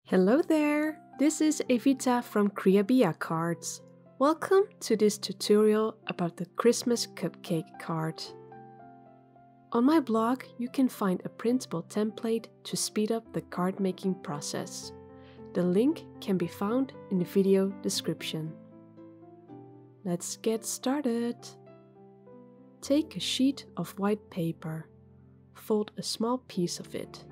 Hello there! This is Evita from Kriabia Cards. Welcome to this tutorial about the Christmas cupcake card. On my blog you can find a printable template to speed up the card making process. The link can be found in the video description. Let's get started! Take a sheet of white paper. Fold a small piece of it.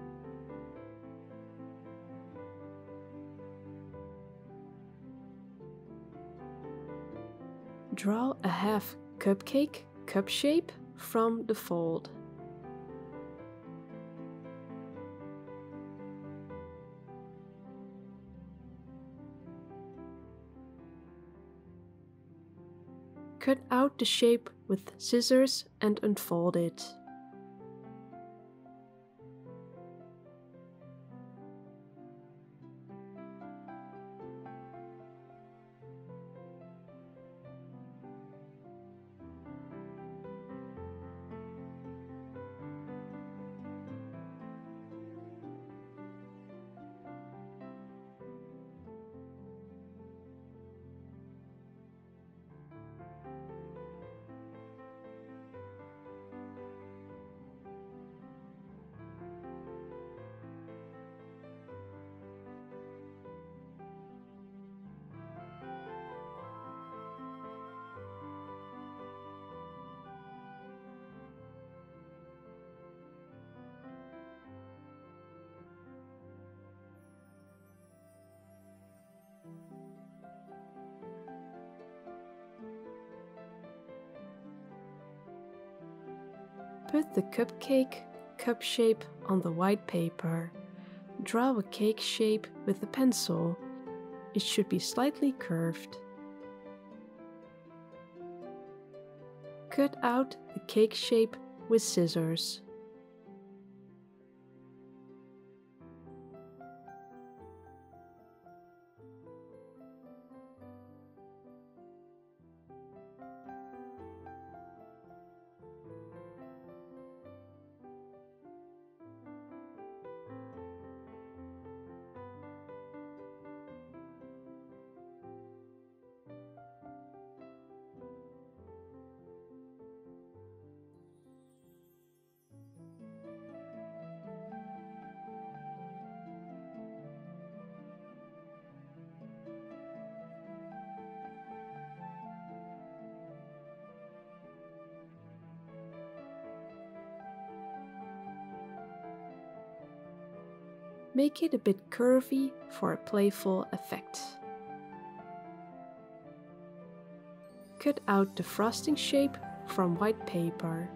Draw a half cupcake cup shape from the fold. Cut out the shape with scissors and unfold it. Put the cupcake cup shape on the white paper. Draw a cake shape with a pencil. It should be slightly curved. Cut out the cake shape with scissors. Make it a bit curvy for a playful effect. Cut out the frosting shape from white paper.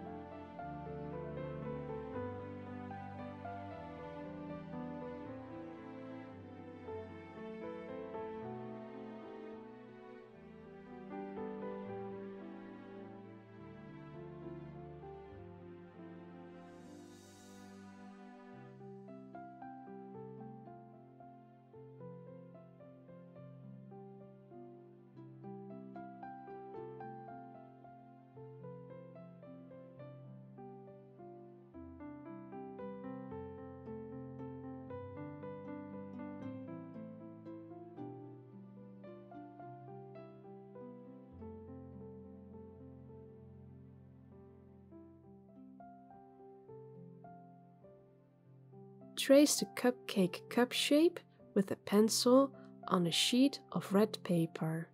Trace the cupcake cup shape with a pencil on a sheet of red paper.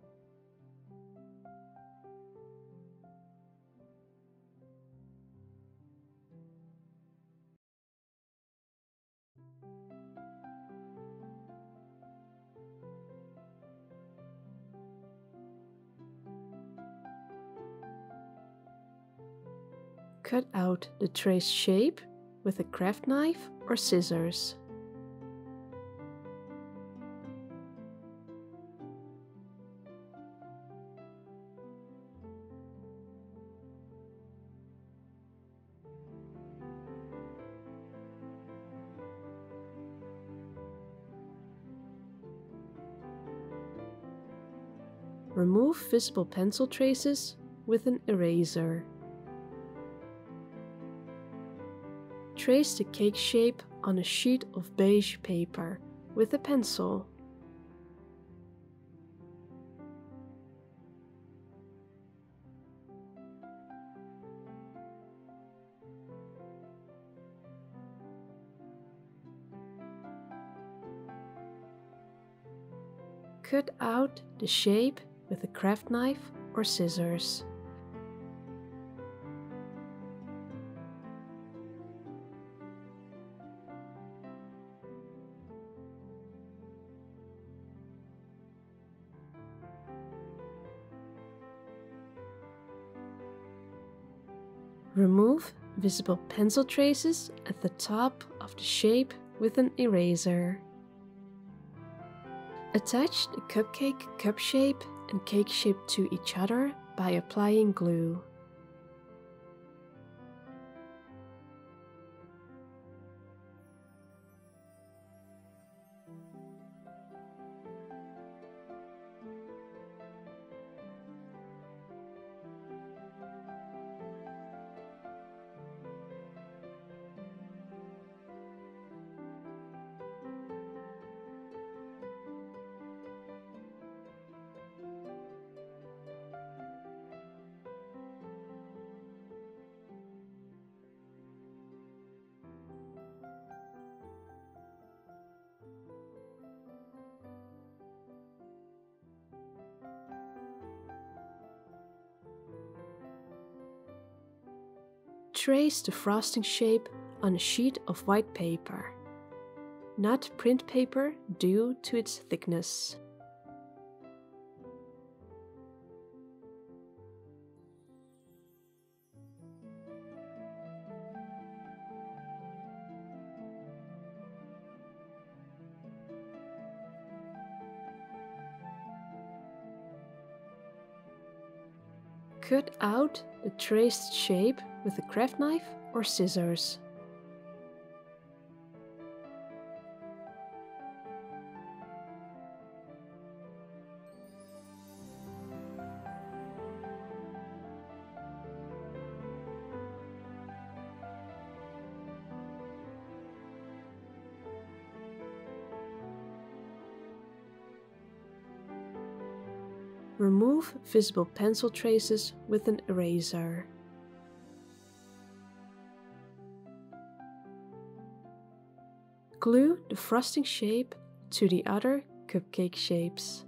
Cut out the traced shape with a craft knife or scissors. Remove visible pencil traces with an eraser. Trace the cake shape on a sheet of beige paper with a pencil. Cut out the shape with a craft knife or scissors. Remove visible pencil traces at the top of the shape with an eraser. Attach the cupcake cup shape and cake shape to each other by applying glue. Trace the frosting shape on a sheet of white paper, not print paper due to its thickness. Cut out the traced shape with a craft knife or scissors. Remove visible pencil traces with an eraser. Glue the frosting shape to the other cupcake shapes.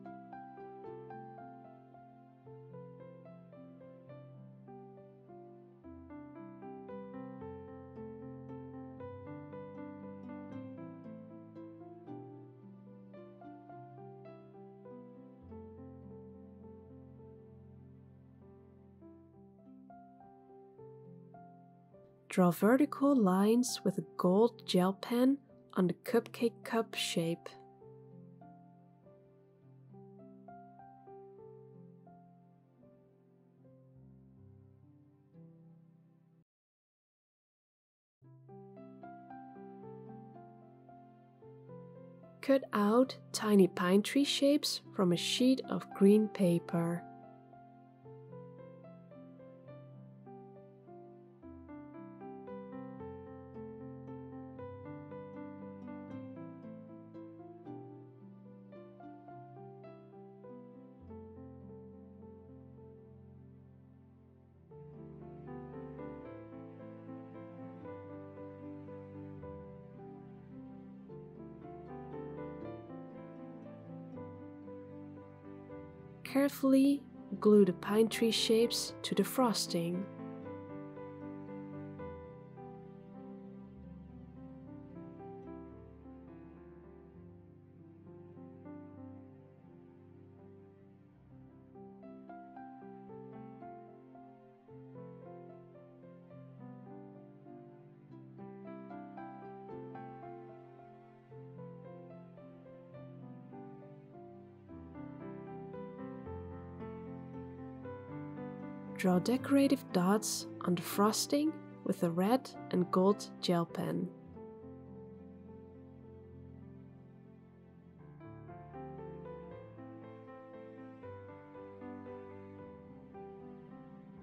Draw vertical lines with a gold gel pen on the cupcake cup shape. Cut out tiny pine tree shapes from a sheet of green paper. Carefully glue the pine tree shapes to the frosting. Draw decorative dots on the frosting with a red and gold gel pen.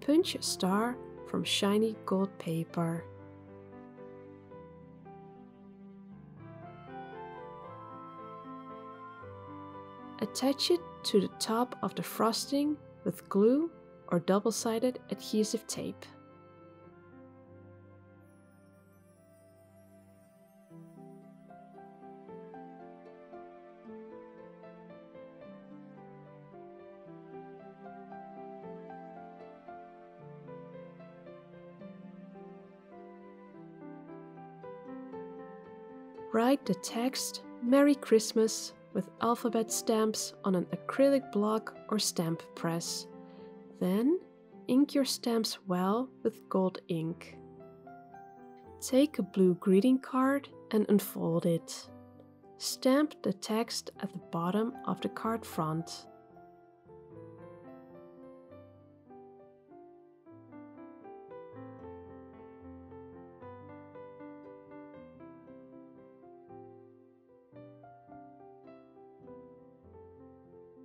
Punch a star from shiny gold paper. Attach it to the top of the frosting with glue or double-sided adhesive tape. Write the text "Merry Christmas" with alphabet stamps on an acrylic block or stamp press. Then, ink your stamps well with gold ink. Take a blue greeting card and unfold it. Stamp the text at the bottom of the card front.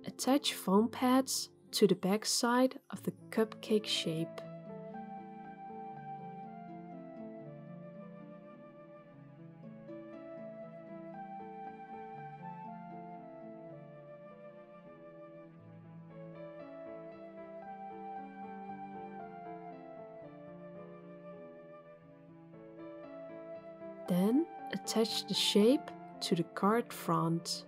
Attach foam pads to the back side of the cupcake shape. Then attach the shape to the card front.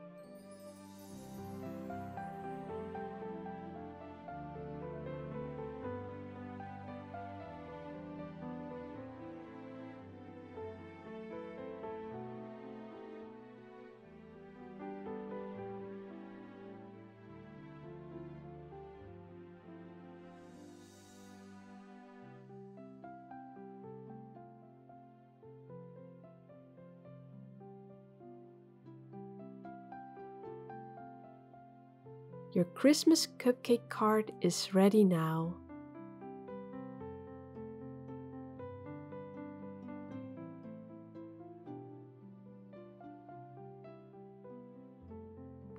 Your Christmas cupcake card is ready now.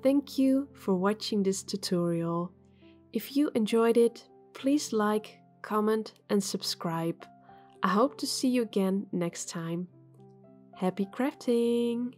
Thank you for watching this tutorial. If you enjoyed it, please like, comment and subscribe. I hope to see you again next time. Happy crafting!